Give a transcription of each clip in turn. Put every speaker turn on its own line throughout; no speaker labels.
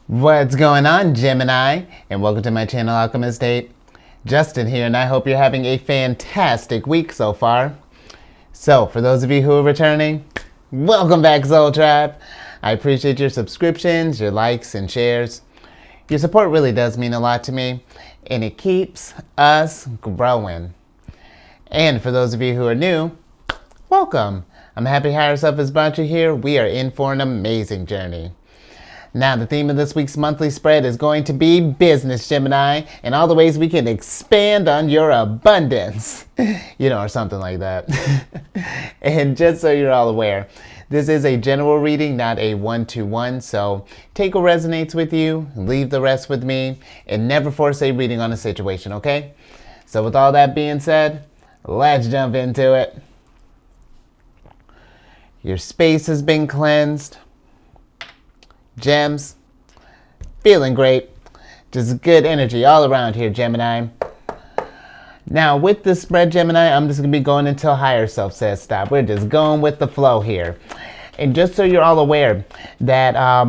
What's going on, Gemini? And welcome to my channel, Alchemist. Justin here, and I hope you're having a fantastic week so far. So, for those of you who are returning, welcome back, Soul Tribe. I appreciate your subscriptions, your likes, and shares. Your support really does mean a lot to me, and it keeps us growing. And for those of you who are new, welcome. I'm happy Higher Self has brought you here. We are in for an amazing journey. Now, the theme of this week's monthly spread is going to be business, Gemini, and all the ways we can expand on your abundance, or something like that. And just so you're all aware, this is a general reading, not a one-to-one, so take what resonates with you, leave the rest with me, and never force a reading on a situation, okay? So with all that being said, let's jump into it. Your space has been cleansed. Gems, feeling great. Just good energy all around here, Gemini. Now, with this spread, Gemini, I'm just going to be going until Higher Self says stop. We're just going with the flow here. And just so you're all aware that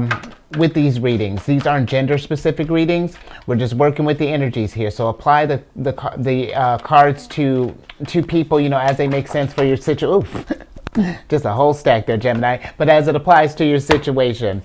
with these readings, these aren't gender-specific readings. We're just working with the energies here. So apply the cards to people, as they make sense for your situation. Just a whole stack there, Gemini. But as it applies to your situation.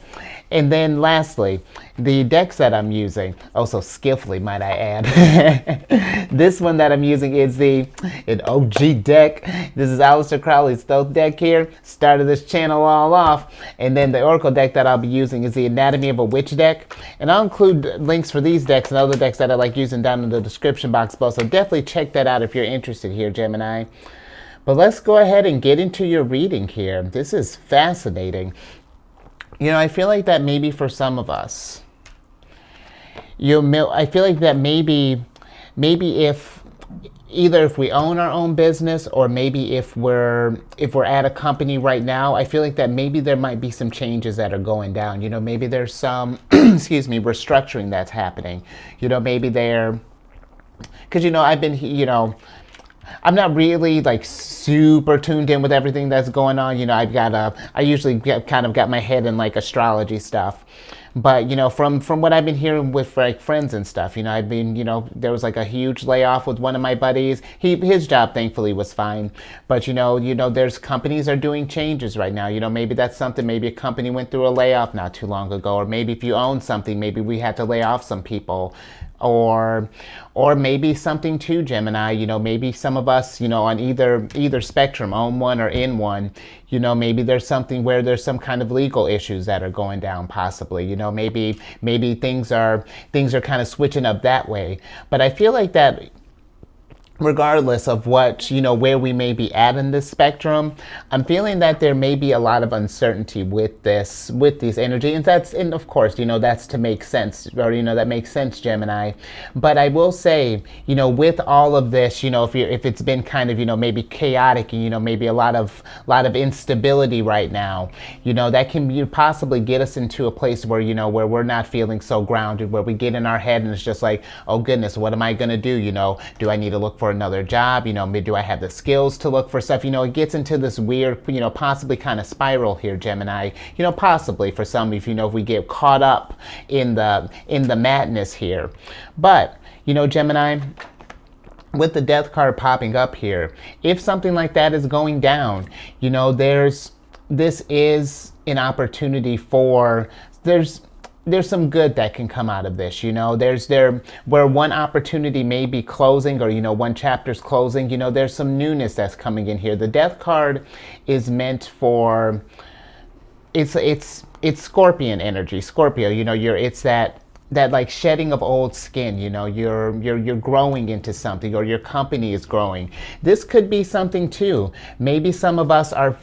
And then lastly, the decks that I'm using, so skillfully might I add. This one that I'm using is an OG deck. This is Aleister Crowley's Stealth deck here. Started this channel all off. And then the Oracle deck that I'll be using is the Anatomy of a Witch deck. And I'll include links for these decks and other decks that I like using down in the description box below. So definitely check that out if you're interested here, Gemini. But let's go ahead and get into your reading here. This is fascinating. I feel like that maybe for some of us, I feel like that maybe if we own our own business, or maybe if we're at a company right now, I feel like that maybe there might be some changes that are going down. Maybe there's some, restructuring that's happening. Maybe because I've been, I'm not really like super tuned in with everything that's going on. I usually kind of got my head in like astrology stuff. But, from what I've been hearing with like friends and stuff, I've been, there was like a huge layoff with one of my buddies. His job thankfully was fine. But, there's companies are doing changes right now. Maybe that's something, maybe a company went through a layoff not too long ago. Or maybe if you own something, maybe we had to lay off some people. Or maybe something too, Gemini, maybe some of us, on either spectrum, own one or in one, maybe there's something where there's some kind of legal issues that are going down possibly, maybe things are kind of switching up that way. But I feel like that regardless of what, where we may be at in this spectrum, I'm feeling that there may be a lot of uncertainty with these energy. And of course, that's to make sense, or, that makes sense, Gemini. But I will say, with all of this, if it's been kind of, maybe chaotic and, maybe a lot of instability right now, that can possibly get us into a place where, where we're not feeling so grounded, where we get in our head and it's just like, oh goodness, what am I going to do? Do I need to look for another job? Do I have the skills to look for stuff? It gets into this weird, possibly kind of spiral here, Gemini. Possibly for some, if we get caught up in the madness here. But, Gemini, with the death card popping up here, if something like that is going down, this is an opportunity for, there's some good that can come out of this, where one opportunity may be closing, or, one chapter's closing, there's some newness that's coming in here. The death card is meant for, it's Scorpion energy. Scorpio, it's that like shedding of old skin, you're growing into something, or your company is growing. This could be something too. Maybe some of us are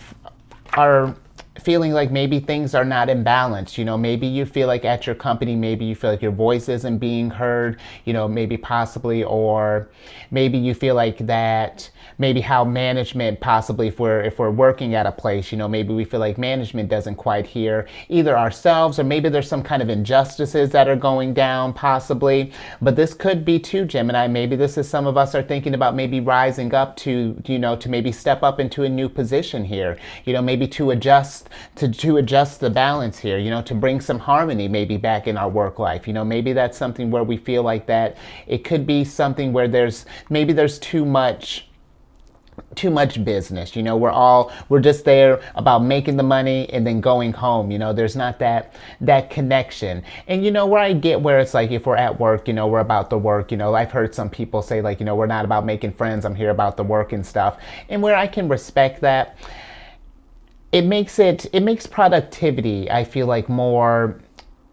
feeling like maybe things are not in balance. Maybe you feel like at your company, maybe you feel like your voice isn't being heard, maybe possibly, or maybe you feel like that, maybe how management possibly, if we're working at a place, maybe we feel like management doesn't quite hear either ourselves, or maybe there's some kind of injustices that are going down possibly. But this could be too, Gemini. Maybe this is some of us are thinking about maybe rising up to, to maybe step up into a new position here, maybe to adjust to adjust the balance here, to bring some harmony maybe back in our work life. Maybe that's something where we feel like that it could be something where there's too much business. We're just there about making the money and then going home. There's not that connection. And where I get where it's like, if we're at work, we're about the work. I've heard some people say like, we're not about making friends, I'm here about the work and stuff. And where I can respect that, it makes productivity, I feel like, more,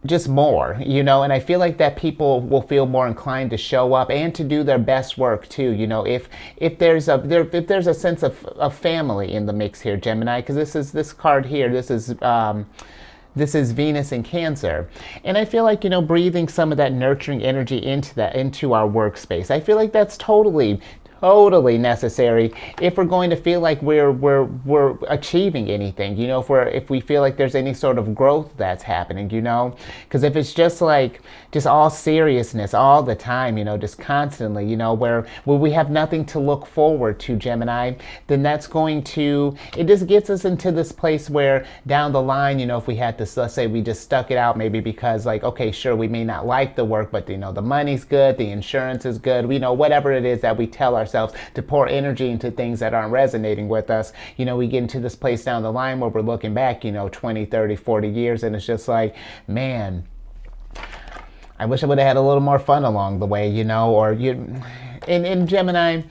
and I feel like that people will feel more inclined to show up and to do their best work too. If there's a sense of family in the mix here, Gemini, because this card here, this is Venus in Cancer. And I feel like, breathing some of that nurturing energy into our workspace. I feel like that's totally necessary if we're going to feel like we're achieving anything, if we feel like there's any sort of growth that's happening, because if it's just all seriousness all the time, just constantly, where we have nothing to look forward to, Gemini, then it just gets us into this place where down the line, if we had to, let's say we just stuck it out, maybe because okay, sure, we may not like the work, but the money's good, the insurance is good, whatever it is that we tell ourselves to pour energy into things that aren't resonating with us, we get into this place down the line where we're looking back, 20, 30, 40 years, and it's just like, man, I wish I would have had a little more fun along the way, or in Gemini,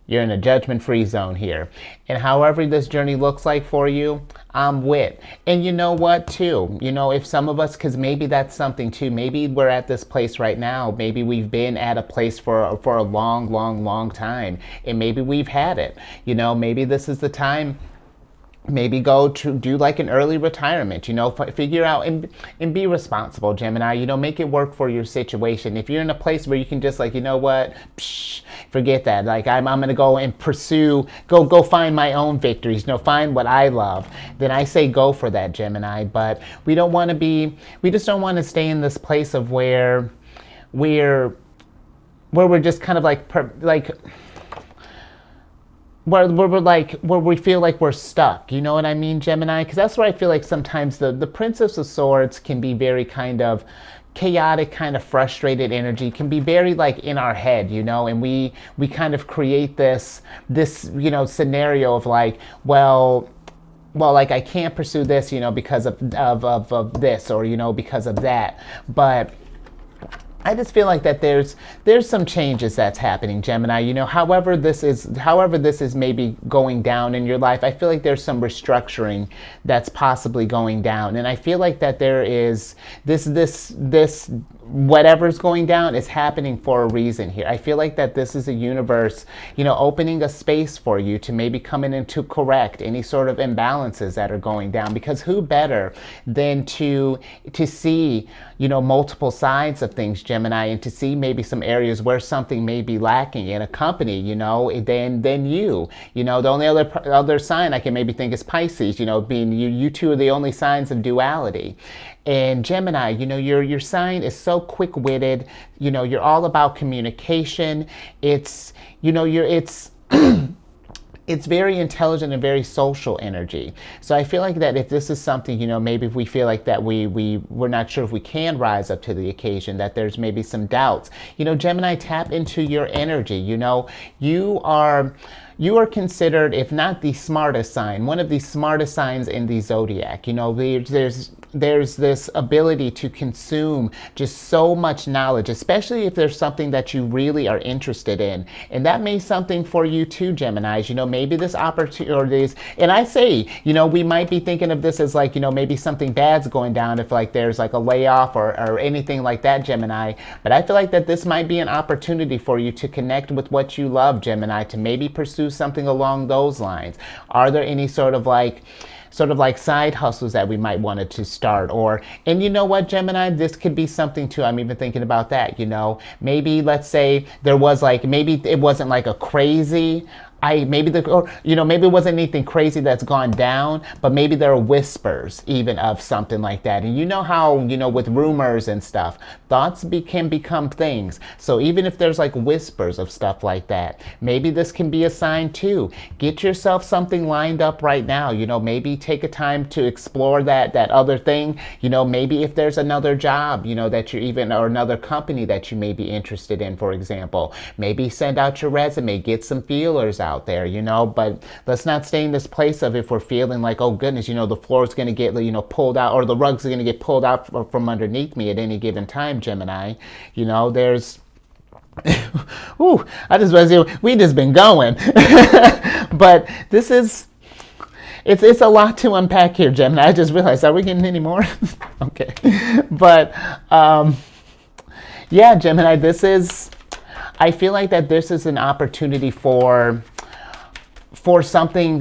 you're in a judgment-free zone here. And however this journey looks like for you, I'm with. And you know what, too? If some of us, because maybe that's something, too. Maybe we're at this place right now. Maybe we've been at a place for a long, long, long time. And maybe we've had it. Maybe this is the time. Maybe go to do like an early retirement, figure out and be responsible, Gemini, make it work for your situation. If you're in a place where you can just like, forget that. Like I'm going to go and go find my own victories, find what I love. Then I say go for that, Gemini. But we just don't want to stay in this place of where we're just kind of where we feel like we're stuck, you know what I mean, Gemini? Because that's where I feel like sometimes the Princess of Swords can be very kind of chaotic, kind of frustrated energy, can be very like in our head, and we kind of create this scenario of like, well, like I can't pursue this, because of this, or because of that. But I just feel like that there's some changes that's happening, Gemini. However this is maybe going down in your life, I feel like there's some restructuring that's possibly going down. And I feel like that there is this whatever's going down is happening for a reason here. I feel like that this is a universe, opening a space for you to maybe come in and to correct any sort of imbalances that are going down. Because who better than to see, multiple sides of things, Gemini, and to see maybe some areas where something may be lacking in a company, than you. The only other sign I can maybe think is Pisces, being you two are the only signs of duality. And Gemini, your sign is so quick-witted, you're all about communication. It's it's very intelligent and very social energy. So I feel like that if this is something, maybe if we feel like that we're not sure if we can rise up to the occasion, that there's maybe some doubts. Gemini, tap into your energy. You are considered, if not the smartest sign, one of the smartest signs in the zodiac. There's this ability to consume just so much knowledge, especially if there's something that you really are interested in. And that may be something for you too, Geminis. Maybe this opportunities, and I say, we might be thinking of this as like, maybe something bad's going down if like there's like a layoff or anything like that, Gemini. But I feel like that this might be an opportunity for you to connect with what you love, Gemini, to maybe pursue something along those lines. Are there any sort of like side hustles that we might want to start? And you know what, Gemini, this could be something too. I'm even thinking about that, maybe let's say there was like, maybe it wasn't like a crazy maybe or maybe it wasn't anything crazy that's gone down, but maybe there are whispers even of something like that. And you know how with rumors and stuff, thoughts can become things. So even if there's like whispers of stuff like that, maybe this can be a sign too. Get yourself something lined up right now. Maybe take a time to explore that other thing. Maybe if there's another job that you're even, or another company that you may be interested in, for example, maybe send out your resume, get some feelers out there, but let's not stay in this place of, if we're feeling like, oh goodness, the floor is going to get pulled out, or the rugs are going to get pulled out from underneath me at any given time, Gemini. There's ooh, I just want to say we just been going. But this is, it's a lot to unpack here, Gemini. I just realized, are we getting any more? Okay. But yeah, Gemini, I feel like that this is an opportunity for something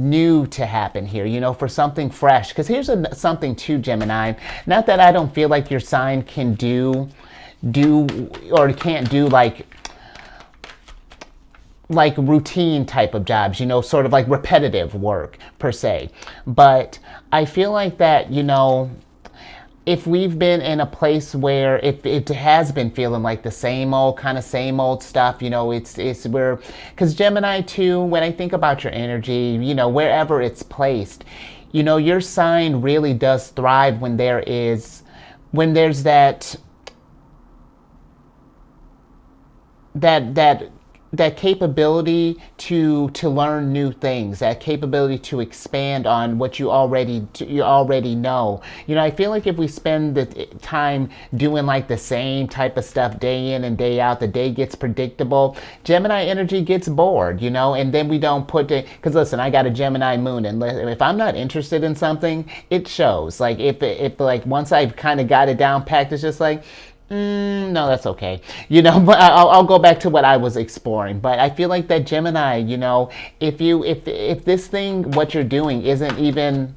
new to happen here, for something fresh. Because here's something too, Gemini. Not that I don't feel like your sign can do or can't do like routine type of jobs, sort of like repetitive work per se. But I feel like that, if we've been in a place where it has been feeling like the same old stuff, because Gemini too, when I think about your energy, wherever it's placed, your sign really does thrive when there's that capability to learn new things, that capability to expand on what you already know. I feel like if we spend the time doing like the same type of stuff day in and day out, the day gets predictable. Gemini energy gets bored, and then we don't put it, because listen, I got a Gemini moon, and if I'm not interested in something, it shows. Like if like once I've kind of got it down packed, it's just like, no, that's okay. But I'll go back to what I was exploring. But I feel like that Gemini, if this thing, what you're doing, isn't even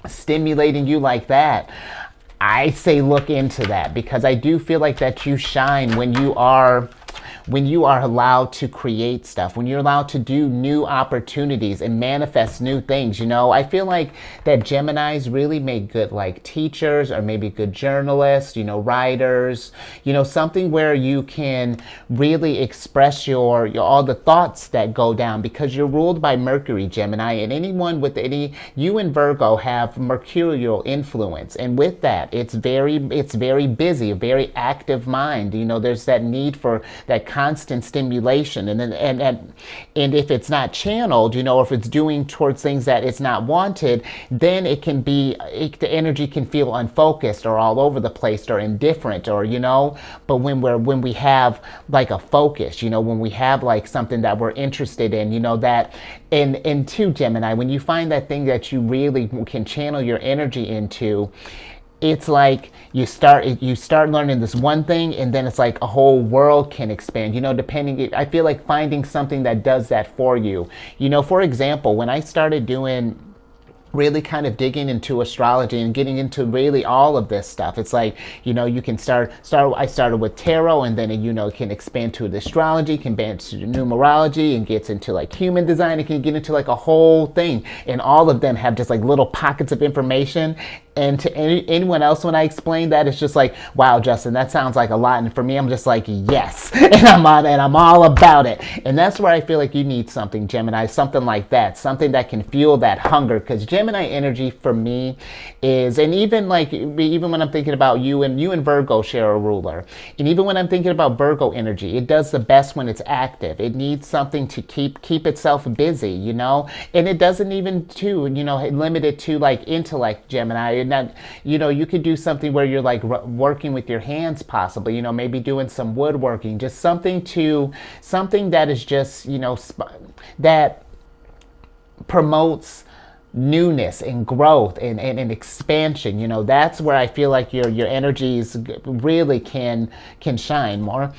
stimulating you like that, I say look into that, because I do feel like that you shine when you are allowed to create stuff, when you're allowed to do new opportunities and manifest new things. I feel like that Geminis really make good like teachers, or maybe good journalists, writers, something where you can really express your all the thoughts that go down, because you're ruled by Mercury, Gemini, and anyone with you and Virgo have mercurial influence, and with that, it's very busy, a very active mind. There's that need for that constant stimulation, and if it's not channeled, or if it's doing towards things that it's not wanted, then the energy can feel unfocused or all over the place or indifferent, or but when we have like a focus, when we have like something that we're interested in, that and two, Gemini, when you find that thing that you really can channel your energy into, it's like you start learning this one thing, and then it's like a whole world can expand, depending. I feel like finding something that does that for you. For example, when I started doing really kind of digging into astrology and getting into really all of this stuff, it's like, you can I started with tarot, and then it can expand to the astrology, can expand to numerology, and gets into like human design. It can get into like a whole thing, and all of them have just like little pockets of information. And to anyone else, when I explain that, it's just like, wow, Justin, that sounds like a lot. And for me, I'm just like, yes, and I'm all about it. And that's where I feel like you need something, Gemini, something like that, something that can fuel that hunger. Because Gemini energy for me is, and even when I'm thinking about you and Virgo share a ruler, and even when I'm thinking about Virgo energy, it does the best when it's active. It needs something to keep itself busy, and it doesn't even limit it to like intellect, Gemini. Not, you could do something where you're like working with your hands, possibly, maybe doing some woodworking, just something that is just, that promotes newness and growth and expansion. That's where I feel like your energies really can shine more.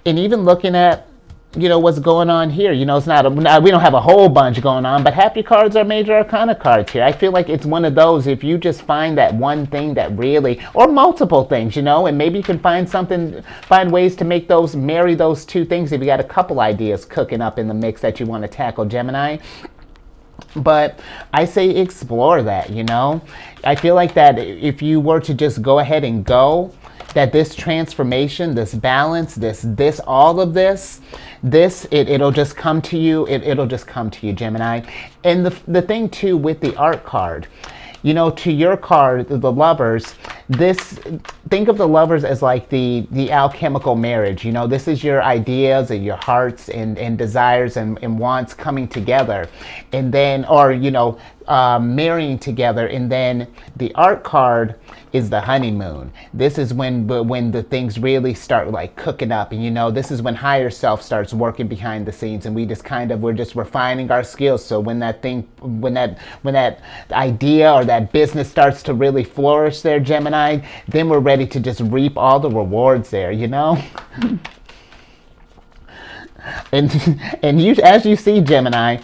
And even looking at what's going on here. It's not, we don't have a whole bunch going on, but half your cards are major arcana cards here. I feel like it's one of those, if you just find that one thing that really, or multiple things, and maybe you can find ways to marry those two things if you got a couple ideas cooking up in the mix that you want to tackle, Gemini. But I say explore that, I feel like that if you were to just go ahead and go, that this transformation, this balance, all of this, it'll just come to you. It'll just come to you, Gemini. And the thing too with the art card, to your card, the lovers, think of the lovers as like the alchemical marriage. This is your ideas and your hearts and desires and wants coming together, and then, or marrying together. And then the art card is the honeymoon. This is when the things really start like cooking up, and this is when higher self starts working behind the scenes, and we're just refining our skills. So when that idea or that business starts to really flourish there, Gemini, then we're ready to just reap all the rewards there, and you, as you see, Gemini,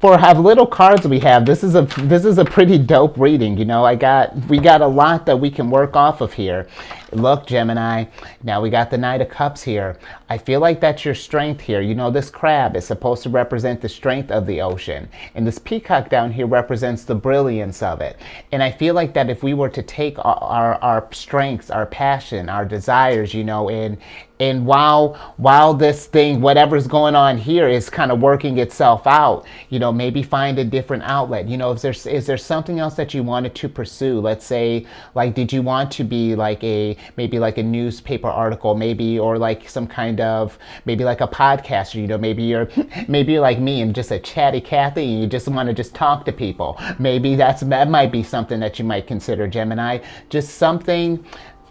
for how little cards we have, this is a pretty dope reading. We got a lot that we can work off of here. Look, Gemini, now we got the Knight of Cups here. I feel like that's your strength here. This crab is supposed to represent the strength of the ocean, and this peacock down here represents the brilliance of it. And I feel like that if we were to take our strengths, our passion, our desires, and while this thing, whatever's going on here, is kind of working itself out, maybe find a different outlet. Is there something else that you wanted to pursue? Let's say, like, did you want to be like maybe like a newspaper article, maybe, or like some kind of, maybe like a podcaster, maybe you're like me and just a chatty Cathy, and you just want to just talk to people. Maybe that might be something that you might consider, Gemini. Just something.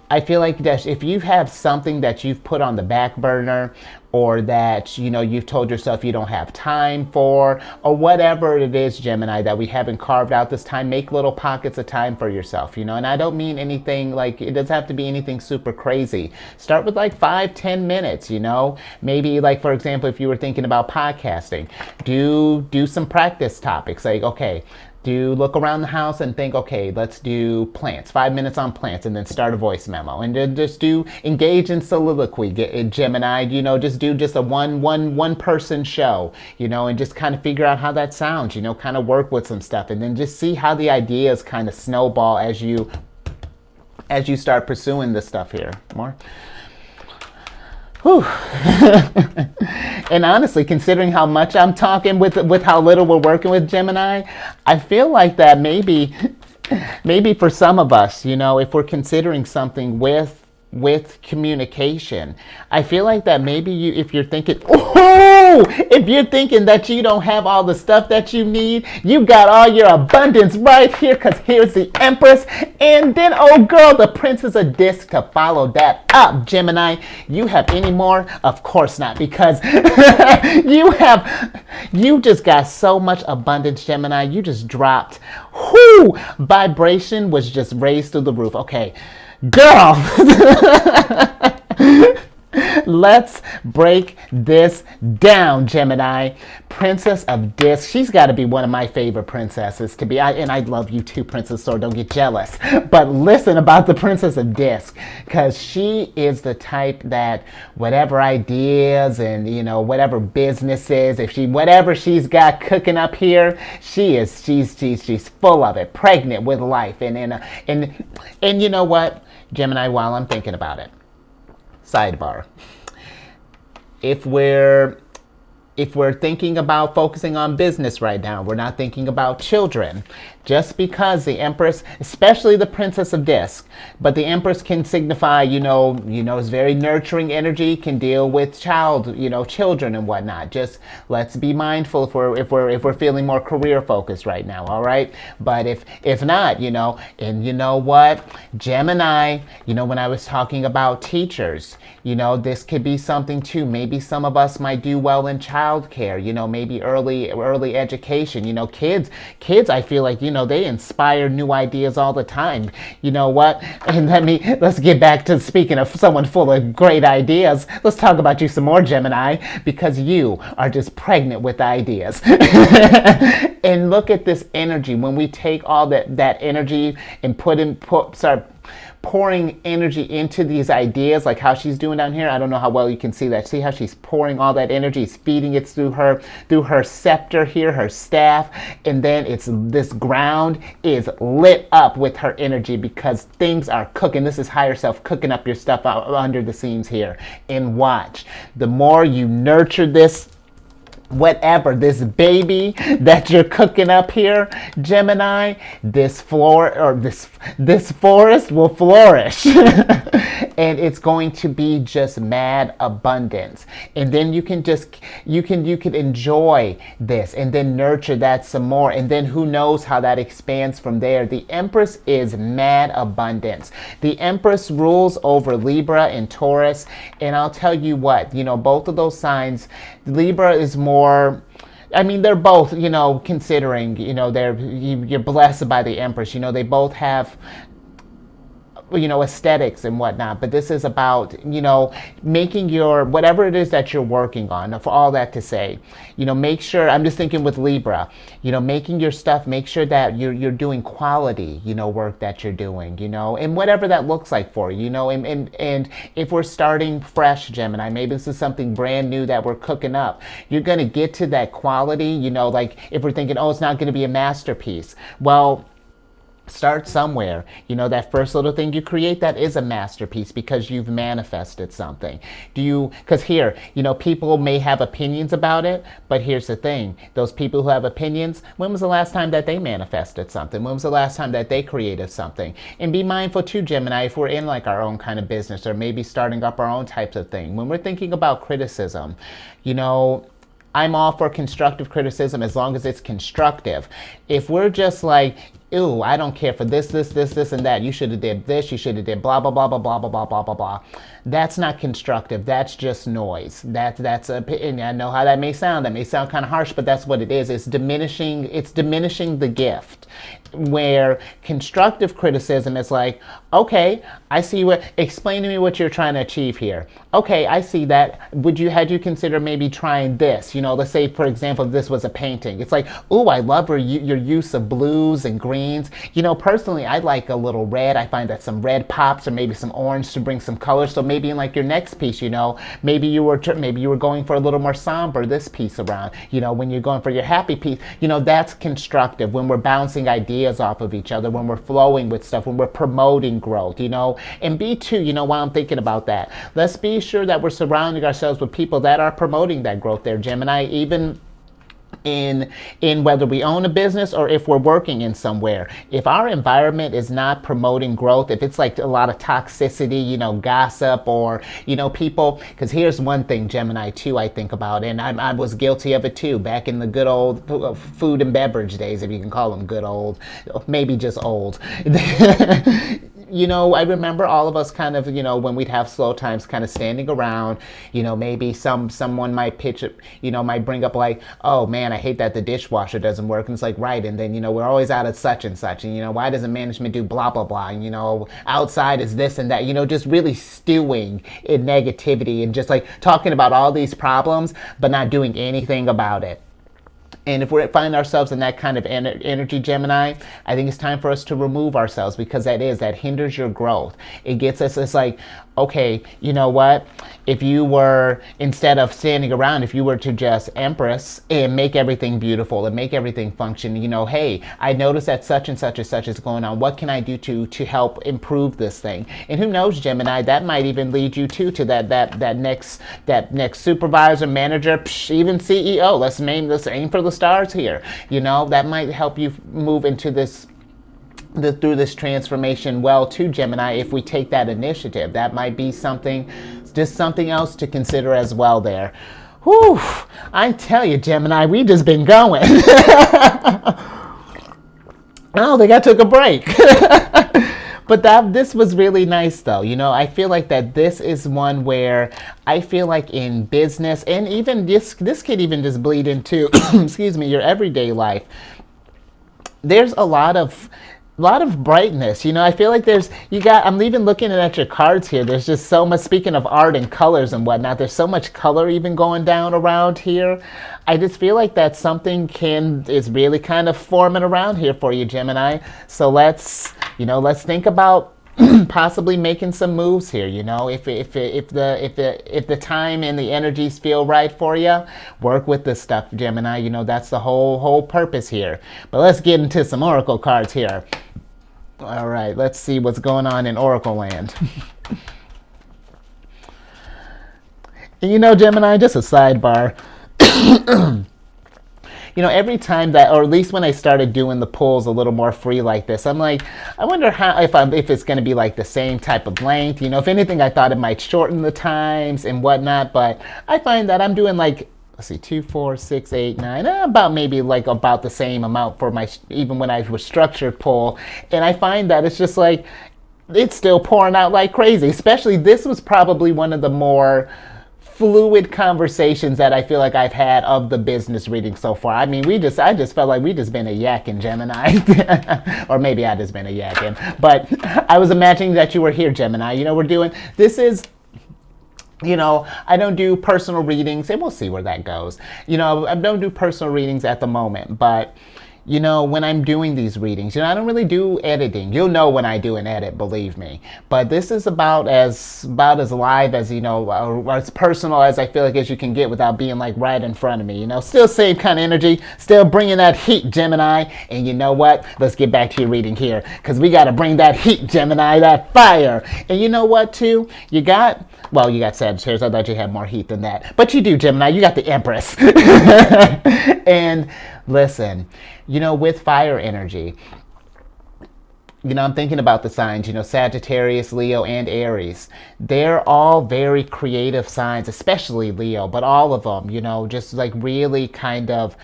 I feel like that if you have something that you've put on the back burner, or that you've told yourself you don't have time for, or whatever it is, Gemini, that we haven't carved out this time, make little pockets of time for yourself, and I don't mean anything like, it doesn't have to be anything super crazy. Start with like 5-10 minutes, maybe, like, for example, if you were thinking about podcasting, do some practice topics, like, okay, look around the house and think, okay, let's do plants, 5 minutes on plants, and then start a voice memo, and then just engage in soliloquy, Gemini, just do a one person show, and just kind of figure out how that sounds, kind of work with some stuff, and then just see how the ideas kind of snowball as you start pursuing this stuff here. More. Whew. And honestly, considering how much I'm talking with how little we're working with, Gemini, I feel like that maybe for some of us, if we're considering something with communication, I feel like that maybe if you're thinking that you don't have all the stuff that you need, you got all your abundance right here, because here's the Empress, and then, oh girl, the Princess of Disc to follow that up, Gemini. You have any more? Of course not, because you just got so much abundance, Gemini. You just dropped. Vibration was just raised through the roof. Okay, girl. Let's break this down, Gemini. Princess of Disc. She's got to be one of my favorite princesses to be. And I love you too, Princess Sword. Don't get jealous. But listen about the Princess of Disc, because she is the type that whatever ideas and whatever businesses, whatever she's got cooking up here, she's full of it, pregnant with life. And you know what, Gemini? While I'm thinking about it. Sidebar. If we're thinking about focusing on business right now, we're not thinking about children. Just because the Empress, especially the Princess of Disc, but the Empress can signify, is very nurturing energy, can deal with children and whatnot. Just let's be mindful if we're feeling more career focused right now, all right? But if not, and you know what, Gemini, when I was talking about teachers, this could be something too. Maybe some of us might do well in childcare, maybe early education. Kids, I feel like, they inspire new ideas all the time. You know what? And let's get back to speaking of someone full of great ideas. Let's talk about you some more, Gemini, because you are just pregnant with ideas. And look at this energy. When we take all that energy and start pouring energy into these ideas, like how she's doing down here. I don't know how well you can see that. See how she's pouring all that energy, is feeding it through her scepter here, her staff, and then this ground is lit up with her energy because things are cooking. This is higher self cooking up your stuff out under the scenes here. And watch, the more you nurture this, whatever, this baby that you're cooking up here, Gemini, this forest will flourish. And it's going to be just mad abundance. And then you can enjoy this and then nurture that some more. And then who knows how that expands from there. The Empress is mad abundance. The Empress rules over Libra and Taurus. And I'll tell you what, both of those signs, Libra is more, they're both, considering, you're blessed by the Empress. They both have, aesthetics and whatnot, but this is about, making your, whatever it is that you're working on, for all that to say, make sure, I'm just thinking with Libra, making your stuff, make sure that you're doing quality, work that you're doing, and whatever that looks like for you, and if we're starting fresh, Gemini, maybe this is something brand new that we're cooking up, you're going to get to that quality, like if we're thinking, oh, it's not going to be a masterpiece. Well, start somewhere. That first little thing you create, that is a masterpiece because you've manifested something. Because here, people may have opinions about it, but here's the thing. Those people who have opinions, when was the last time that they manifested something? When was the last time that they created something? And be mindful too, Gemini, if we're in like our own kind of business or maybe starting up our own types of thing. When we're thinking about criticism, I'm all for constructive criticism as long as it's constructive. If we're just like, ew, I don't care for this, and that. You should have did this. You should have did blah, blah, blah, blah, blah, blah, blah, blah, blah, blah. That's not constructive. That's just noise. That's and I know how that may sound. That may sound kind of harsh, but that's what it is. It's diminishing the gift. Where constructive criticism is like, okay, I see explain to me what you're trying to achieve here. Okay, I see that. Had you consider maybe trying this? Let's say, for example, this was a painting. It's like, ooh, I love your use of blues and greens. Personally, I like a little red. I find that some red pops, or maybe some orange to bring some color. So maybe in like your next piece, maybe you were going for a little more somber this piece around. When you're going for your happy piece, that's constructive. When we're bouncing ideas off of each other, when we're flowing with stuff, when we're promoting growth, and B2, while I'm thinking about that, let's be sure that we're surrounding ourselves with people that are promoting that growth there, Gemini, even in whether we own a business or if we're working in somewhere. If our environment is not promoting growth, if it's like a lot of toxicity, gossip, or people, because here's one thing, Gemini, too, I think about, and I was guilty of it too back in the good old food and beverage days, if you can call them good old, maybe just old. I remember all of us kind of, when we'd have slow times, kind of standing around, maybe someone might pitch it, might bring up like, oh man, I hate that the dishwasher doesn't work. And it's like, right. And then, we're always out of such and such. And, why doesn't management do blah, blah, blah? And, outside is this and that, just really stewing in negativity and just like talking about all these problems, but not doing anything about it. And if we find ourselves in that kind of energy, Gemini, I think it's time for us to remove ourselves, because that hinders your growth. It gets us, it's like, okay, you know what? If you were, instead of standing around, if you were to just Empress and make everything beautiful and make everything function, hey, I noticed that such and such and such is going on. What can I do to help improve this thing? And who knows, Gemini, that might even lead you to that next supervisor, manager, even CEO. Let's aim for the stars here. That might help you move into through this transformation well too, Gemini, if we take that initiative. That might be something else to consider as well there. Whew, I tell you, Gemini, we just been going. I don't think I took a break. But this was really nice though. I feel like that this is one where I feel like in business, and even this could even just bleed into, excuse me, your everyday life. there's a lot of brightness. I feel like I'm even looking at your cards here. There's just so much, speaking of art and colors and whatnot, there's so much color even going down around here. I just feel like that something is really kind of forming around here for you, Gemini. So let's think about possibly making some moves here. If the time and the energies feel right for you, work with this stuff, Gemini. That's the whole purpose here. But let's get into some oracle cards here. All right, let's see what's going on in Oracle land. And Gemini, just a sidebar. Every time that, or at least when I started doing the pulls a little more free like this, I'm like, I wonder if it's going to be like the same type of length. If anything, I thought it might shorten the times and whatnot, but I find that I'm doing like, let's see, 2, 4, 6, 8, 9, about maybe like about the same amount for even when I was structured pull. And I find that it's just like, it's still pouring out like crazy. Especially this was probably one of the more fluid conversations that I feel like I've had of the business reading so far. I mean, I just felt like we just been a yakking, Gemini. Or maybe I just been a yakking. But I was imagining that you were here, Gemini. I don't do personal readings, and we'll see where that goes. I don't do personal readings at the moment, but when I'm doing these readings, I don't really do editing. You'll know when I do an edit, believe me. But this is about as live as, or as personal as I feel like as you can get without being like right in front of me. Still same kind of energy, still bringing that heat, Gemini. And you know what? Let's get back to your reading here, because we got to bring that heat, Gemini, that fire. And you know what, too? You got Sagittarius. I thought you had more heat than that. But you do, Gemini. You got the Empress. And listen, with fire energy, I'm thinking about the signs, Sagittarius, Leo, and Aries. They're all very creative signs, especially Leo, but all of them, just like really kind of,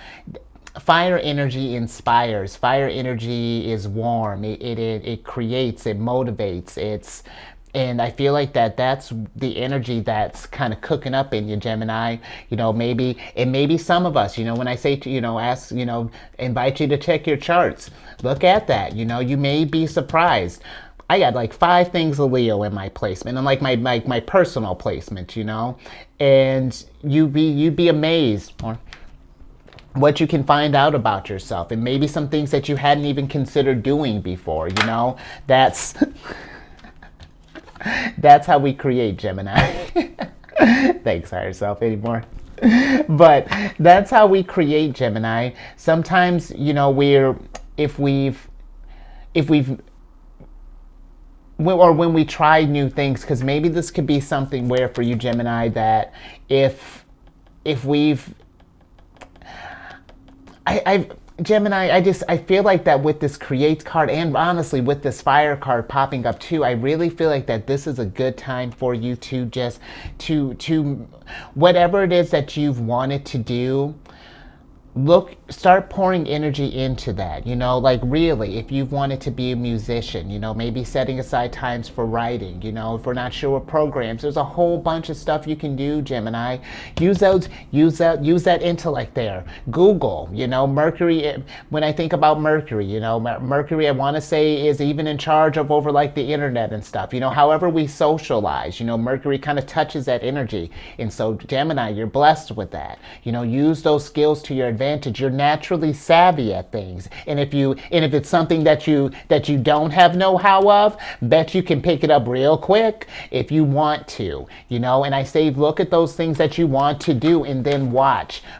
fire energy inspires. Fire energy is warm. It creates, it motivates, and I feel like that's the energy that's kind of cooking up in you, Gemini. Maybe some of us, when I say to, invite you to check your charts. Look at that. You may be surprised. I got like 5 things of Leo in my placement, and like my personal placement, and you'd be amazed or what you can find out about yourself, and maybe some things that you hadn't even considered doing before. That's That's how we create, Gemini. Thanks, higher self, anymore. But that's how we create, Gemini. Sometimes, if we've when we try new things, because maybe this could be something where for you, Gemini, that if we've Gemini, I feel like that with this create card, and honestly with this fire card popping up too, I really feel like that this is a good time for you to just to whatever it is that you've wanted to do, start pouring energy into that. Like really, if you've wanted to be a musician, maybe setting aside times for writing. If we're not sure what programs, there's a whole bunch of stuff you can do, Gemini. Use that intellect there. Google, Mercury. When I think about Mercury, Mercury, I want to say, is even in charge of over like the internet and stuff. However we socialize, Mercury kind of touches that energy. And so Gemini, you're blessed with that. Use those skills to your advantage. You're naturally savvy at things, and if it's something that you don't have know-how of, bet you can pick it up real quick if you want to. And I say, look at those things that you want to do, and then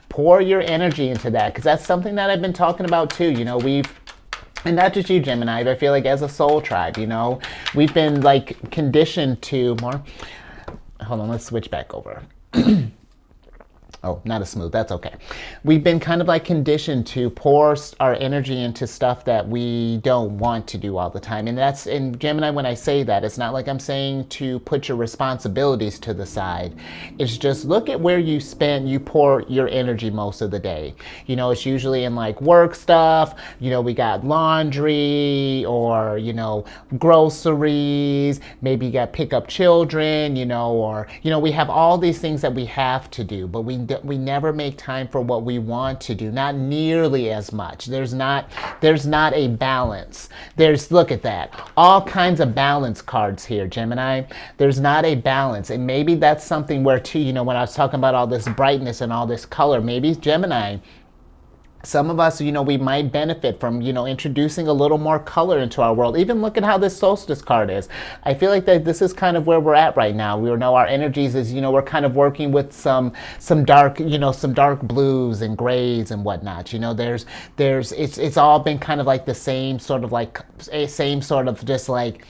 pour your energy into that, because that's something that I've been talking about too. And not just you, Gemini, but I feel like as a soul tribe, we've been like conditioned to more. Hold on, let's switch back over. Oh, not as smooth. That's okay. We've been kind of like conditioned to pour our energy into stuff that we don't want to do all the time. And Gemini, when I say that, it's not like I'm saying to put your responsibilities to the side. It's just look at where you pour your energy most of the day. It's usually in like work stuff. We got laundry or, groceries. Maybe you got pick up children, or, we have all these things that we have to do, but we never make time for what we want to do, not nearly as much. There's not a balance. Look at that, all kinds of balance cards here, Gemini. There's not a balance, and maybe that's something where too, when I was talking about all this brightness and all this color, maybe Gemini, some of us, we might benefit from, introducing a little more color into our world. Even look at how this solstice card is. I feel like that this is kind of where we're at right now. We know our energies is, we're kind of working with some dark, some dark blues and grays and whatnot. It's all been kind of like the same sort of just like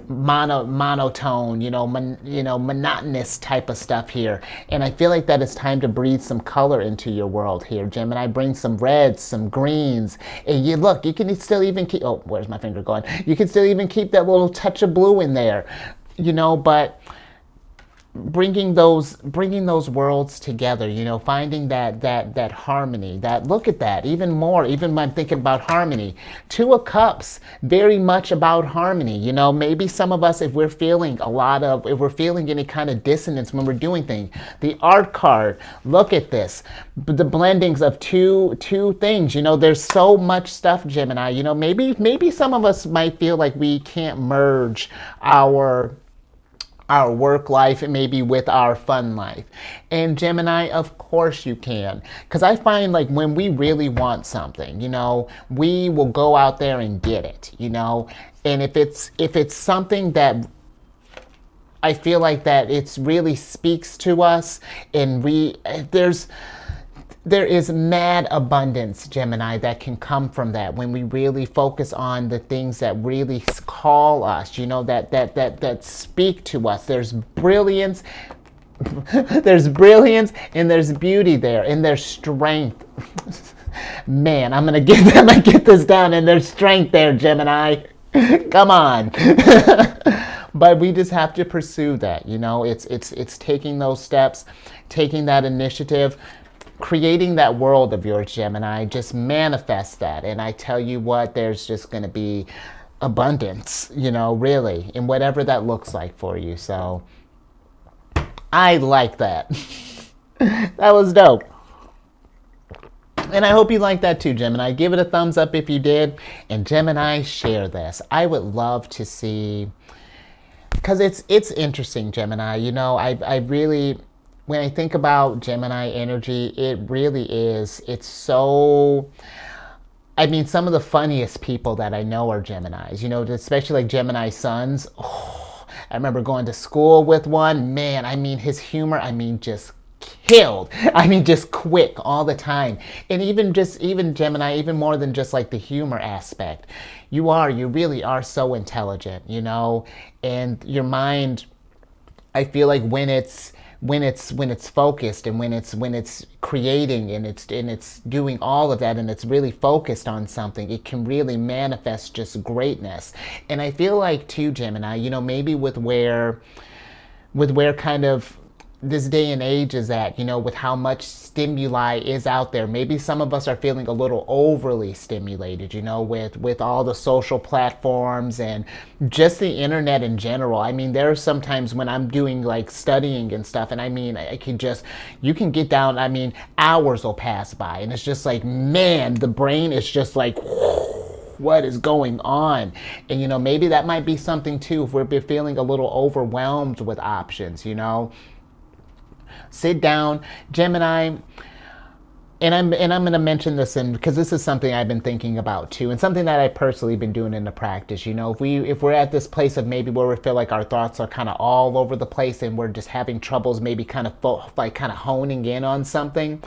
monotone, monotonous type of stuff here. And I feel like that it's time to breathe some color into your world here, Gemini. Bring some reds, some greens. And you can still even keep, oh, where's my finger going? You can still even keep that little touch of blue in there, but bringing those worlds together, finding that harmony. Look at that, even more, even when I'm thinking about harmony. Two of Cups, very much about harmony. Maybe some of us, if we're feeling any kind of dissonance when we're doing things, the art card, look at this, the blendings of two things. There's so much stuff, Gemini. Maybe some of us might feel like we can't merge our work life and maybe with our fun life. And Gemini, of course you can. Because I find like when we really want something, we will go out there and get it, And if it's something that I feel like that it really speaks to us, and there is mad abundance, Gemini, that can come from that when we really focus on the things that really call us, that speak to us. There's brilliance, and there's beauty there, and there's strength. Man, I'm gonna get this down, and there's strength there, Gemini. Come on. But we just have to pursue that, it's taking those steps, taking that initiative, creating that world of yours, Gemini. Just manifest that, and I tell you what, there's just going to be abundance, really, in whatever that looks like for you. So I like that. That was dope. And I hope you like that too, Gemini. Give it a thumbs up if you did, and Gemini, share this. I would love to see, because it's interesting, Gemini. I really, when I think about Gemini energy, it really is. It's so, some of the funniest people that I know are Geminis, especially like Gemini suns. Oh, I remember going to school with one. Man, his humor, just killed. Just quick all the time. And even Gemini, even more than just like the humor aspect. You really are so intelligent, and your mind, I feel like when it's focused, and when it's creating, and it's doing all of that, and it's really focused on something, it can really manifest just greatness. And I feel like too, Gemini, maybe with where kind of this day and age is at, with how much stimuli is out there, maybe some of us are feeling a little overly stimulated, with all the social platforms and just the internet in general. There are some times when I'm doing like studying and stuff, and you can get down, hours will pass by, and it's just like, man, the brain is just like, what is going on? And maybe that might be something too, if we're feeling a little overwhelmed with options. Sit down, Gemini, and I'm going to mention this because this is something I've been thinking about too, and something that I personally been doing in the practice. If we're at this place of maybe where we feel like our thoughts are kind of all over the place, and we're just having troubles, maybe kind of honing in on something.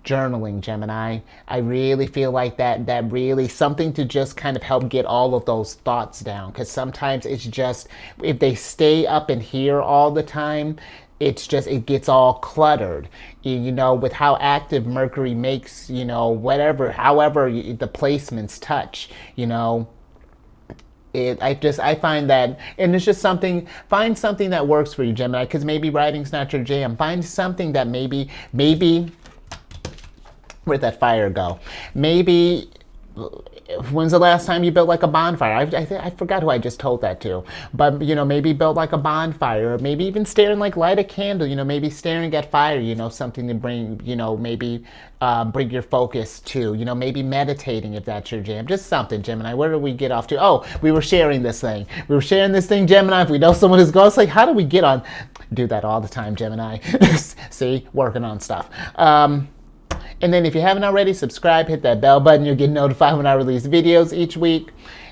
Journaling, Gemini. I really feel like that really something to just kind of help get all of those thoughts down, because sometimes it's just, if they stay up in here all the time, it gets all cluttered, with how active Mercury makes, however the placements touch, I find that, and it's just find something that works for you, Gemini, because maybe writing's not your jam. Find something that maybe, where'd that fire go? Maybe when's the last time you built like a bonfire? I forgot who I just told that to. But, maybe build like a bonfire, or maybe even staring, like light a candle, maybe staring at fire, something to bring, maybe bring your focus to, maybe meditating if that's your jam. Just something, Gemini. Where did we get off to? Oh, we were sharing this thing. Gemini. If we know someone is ghost, like, how do we get on? Do that all the time, Gemini. See, working on stuff. And then if you haven't already, subscribe, hit that bell button. You'll get notified when I release videos each week.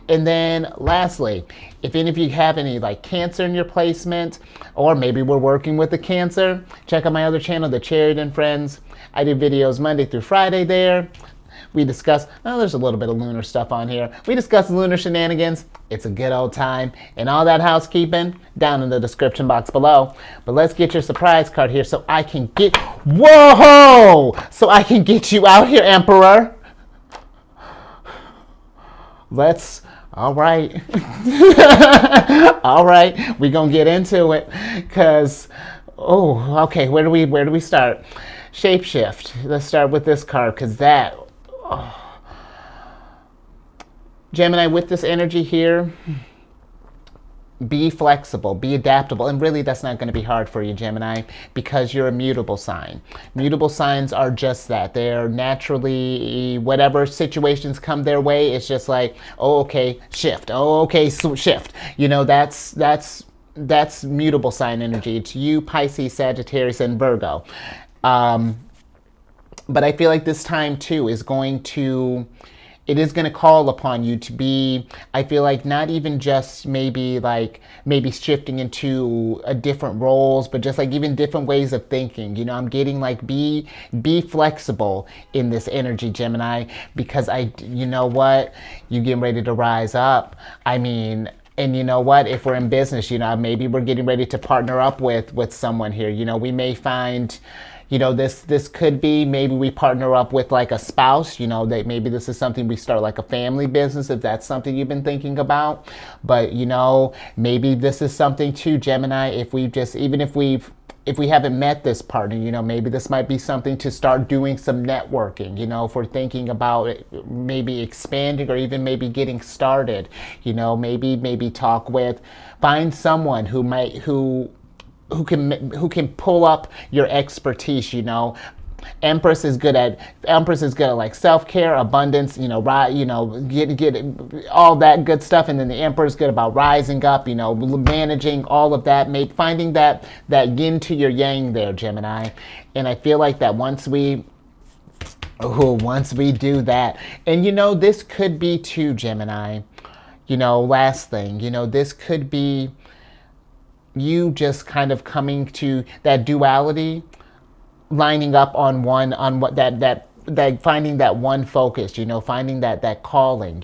And then lastly, if any of you have any like Cancer in your placement, or maybe we're working with the Cancer, check out my other channel, The Chariot and Friends. I do videos Monday through Friday there. We discuss, there's a little bit of lunar stuff on here. We discuss lunar shenanigans. It's a good old time. And all that housekeeping down in the description box below. But let's get your surprise card here so I can get, whoa! So I can get you out here, Emperor. All right. All right, we're going to get into it. Because, okay, where do we start? Shapeshift. Let's start with this card because that, Gemini, with this energy here, be flexible, be adaptable. And really, that's not going to be hard for you, Gemini, because you're a mutable sign. Mutable signs are just that. They're naturally, whatever situations come their way, it's just like, oh, okay, shift. Oh, okay, shift. That's mutable sign energy. It's you, Pisces, Sagittarius, and Virgo. But I feel like this time, too, is going to call upon you to be, I feel like, not even just maybe shifting into different roles, but just like even different ways of thinking. I'm getting like be flexible in this energy, Gemini, because you know what? You're getting ready to rise up. I mean, and you know what? If we're in business, maybe we're getting ready to partner up with someone here. We may find, this could be, maybe we partner up with like a spouse, that maybe this is something we start like a family business, if that's something you've been thinking about. But, maybe this is something too, Gemini, if we haven't met this partner, maybe this might be something to start doing some networking, if we're thinking about maybe expanding or even maybe getting started, maybe find someone who can pull up your expertise. Empress is good at like self-care, abundance, get all that good stuff. And then the Emperor is good about rising up, managing all of that, finding that yin to your yang there, Gemini. And I feel like that once we do that, and this could be too, Gemini, last thing, this could be you just kind of coming to that duality, lining up on finding that one focus, finding that calling,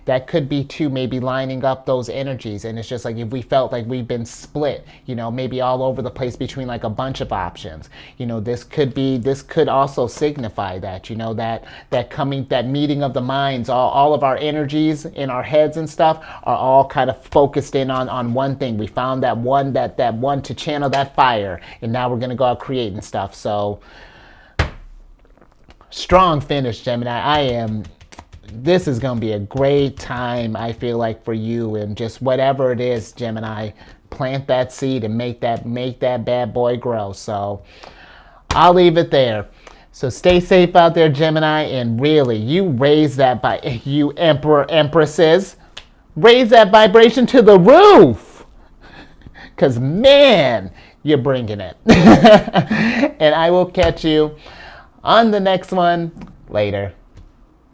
that could be too, maybe lining up those energies. And it's just like, if we felt like we've been split, maybe all over the place between like a bunch of options, this could also signify that, that meeting of the minds, all of our energies in our heads and stuff are all kind of focused in on one thing. We found that one to channel that fire, and now we're going to go out creating stuff. So, strong finish, Gemini. This is going to be a great time, I feel like, for you. And just whatever it is, Gemini, plant that seed and make that bad boy grow. So I'll leave it there. So stay safe out there, Gemini. And really, you raise that you Emperor, Empresses, raise that vibration to the roof. Because, man, you're bringing it. And I will catch you on the next one later.